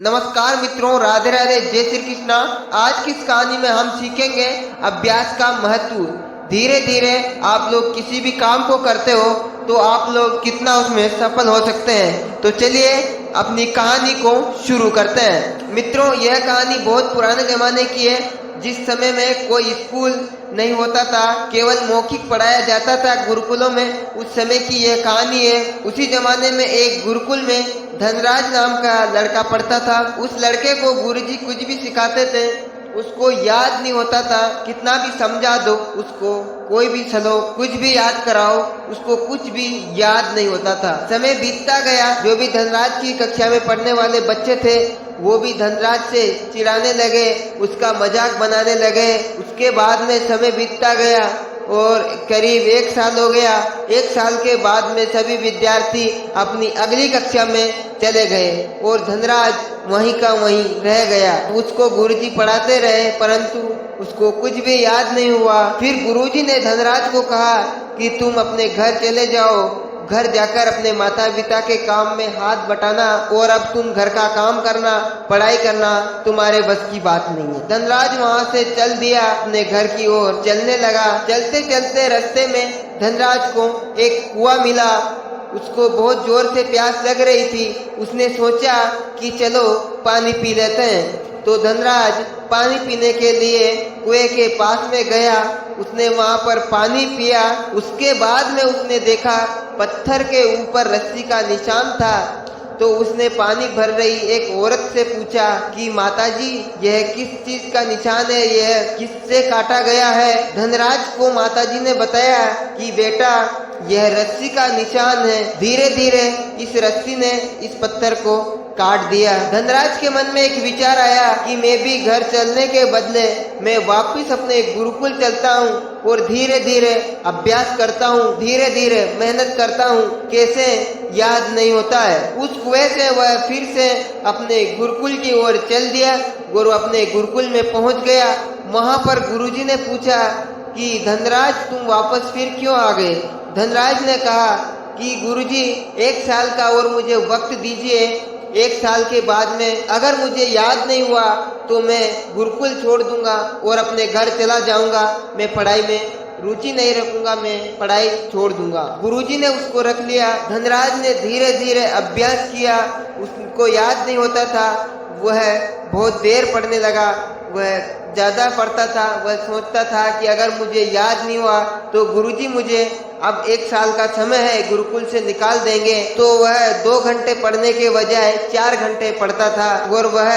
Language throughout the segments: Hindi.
नमस्कार मित्रों, राधे राधे, जय श्री कृष्णा। आज की इस कहानी में हम सीखेंगे अभ्यास का महत्व। धीरे धीरे आप लोग किसी भी काम को करते हो तो आप लोग कितना उसमें सफल हो सकते हैं। तो चलिए अपनी कहानी को शुरू करते हैं। मित्रों, यह कहानी बहुत पुराने जमाने की है, जिस समय में कोई स्कूल नहीं होता था, केवल मौखिक पढ़ाया जाता था गुरुकुलों में। उस समय की यह कहानी है। उसी जमाने में एक गुरुकुल में धनराज नाम का लड़का पढ़ता था। उस लड़के को गुरुजी कुछ भी सिखाते थे, उसको याद नहीं होता था। कितना भी समझा दो उसको, कोई भी चलो कुछ भी याद कराओ, उसको कुछ भी याद नहीं होता था। समय बीतता गया। जो भी धनराज की कक्षा में पढ़ने वाले बच्चे थे वो भी धनराज से चिढ़ाने लगे, उसका मजाक बनाने लगे। उसके बाद में समय बीतता गया और करीब 1 साल हो गया। 1 साल के बाद में सभी विद्यार्थी अपनी अगली कक्षा में चले गए और धनराज वहीं का वहीं रह गया। उसको गुरुजी पढ़ाते रहे परंतु उसको कुछ भी याद नहीं हुआ। फिर गुरुजी ने धनराज को कहा कि तुम अपने घर चले जाओ, घर जाकर अपने माता पिता के काम में हाथ बटाना, और अब तुम घर का काम करना, पढ़ाई करना तुम्हारे बस की बात नहीं है। धनराज वहां से चल दिया, अपने घर की ओर चलने लगा। चलते चलते रास्ते में धनराज को एक कुआं मिला। उसको बहुत जोर से प्यास लग रही थी। उसने सोचा कि चलो पानी पी लेते हैं। तो धनराज पानी पीने के लिए कुएं के पास में गया। उसने वहां पर पानी पिया। उसके बाद में उसने देखा पत्थर के ऊपर रस्सी का निशान था। तो उसने पानी भर रही एक औरत से पूछा कि माताजी, यह किस चीज का निशान है, यह किससे काटा गया है? धनराज को माताजी ने बताया कि बेटा, यह रस्सी का निशान है। धीरे धीरे इस रस्सी ने इस पत्थर को काट दिया। धनराज के मन में एक विचार आया कि मैं भी घर चलने के बदले मैं वापस अपने गुरुकुल चलता हूँ और धीरे धीरे अभ्यास करता हूँ, धीरे धीरे मेहनत करता हूँ। कैसे याद नहीं होता है। उस कुएं से वह फिर से अपने गुरुकुल की ओर चल दिया। गुरु अपने गुरुकुल में पहुंच गया। वहां पर गुरुजी ने पूछा कि धनराज, तुम वापस फिर क्यों आ गए? धनराज ने कहा कि गुरुजी, 1 साल का और मुझे वक्त दीजिए। 1 साल के बाद में अगर मुझे याद नहीं हुआ तो मैं गुरुकुल छोड़ दूंगा और अपने घर चला जाऊंगा। मैं पढ़ाई में रुचि नहीं रखूंगा, मैं पढ़ाई छोड़ दूंगा। गुरुजी ने उसको रख लिया। धनराज ने धीरे धीरे अभ्यास किया। उसको याद नहीं होता था। वह बहुत देर पढ़ने लगा। वह ज्यादा पढ़ता था। वह सोचता था कि अगर मुझे याद नहीं हुआ तो गुरुजी मुझे अब 1 साल का समय है गुरुकुल से निकाल देंगे। तो वह 2 घंटे पढ़ने के बजाय 4 घंटे पढ़ता था और वह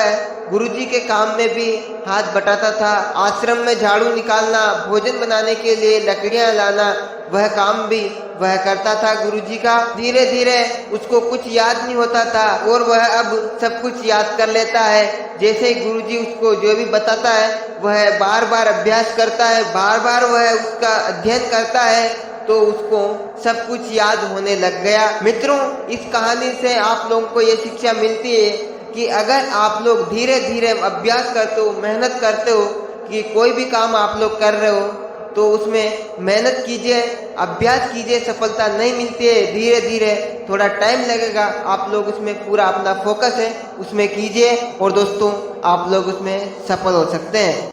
गुरुजी के काम में भी हाथ बटाता था। आश्रम में झाड़ू निकालना, भोजन बनाने के लिए लकड़ियां लाना, वह काम भी वह करता था गुरुजी का। धीरे धीरे उसको कुछ याद नहीं होता था और वह अब सब कुछ याद कर लेता है। जैसे ही गुरुजी उसको जो भी बताता है वह बार बार अभ्यास करता है, बार बार वह उसका अध्ययन करता है, तो उसको सब कुछ याद होने लग गया। मित्रों, इस कहानी से आप लोगों को ये शिक्षा मिलती है कि अगर आप लोग धीरे धीरे अभ्यास करते हो, मेहनत करते हो, कि कोई भी काम आप लोग कर रहे हो तो उसमें मेहनत कीजिए, अभ्यास कीजिए। सफलता नहीं मिलती है, धीरे धीरे थोड़ा टाइम लगेगा। आप लोग उसमें पूरा अपना फोकस है उसमें कीजिए और दोस्तों आप लोग उसमें सफल हो सकते हैं।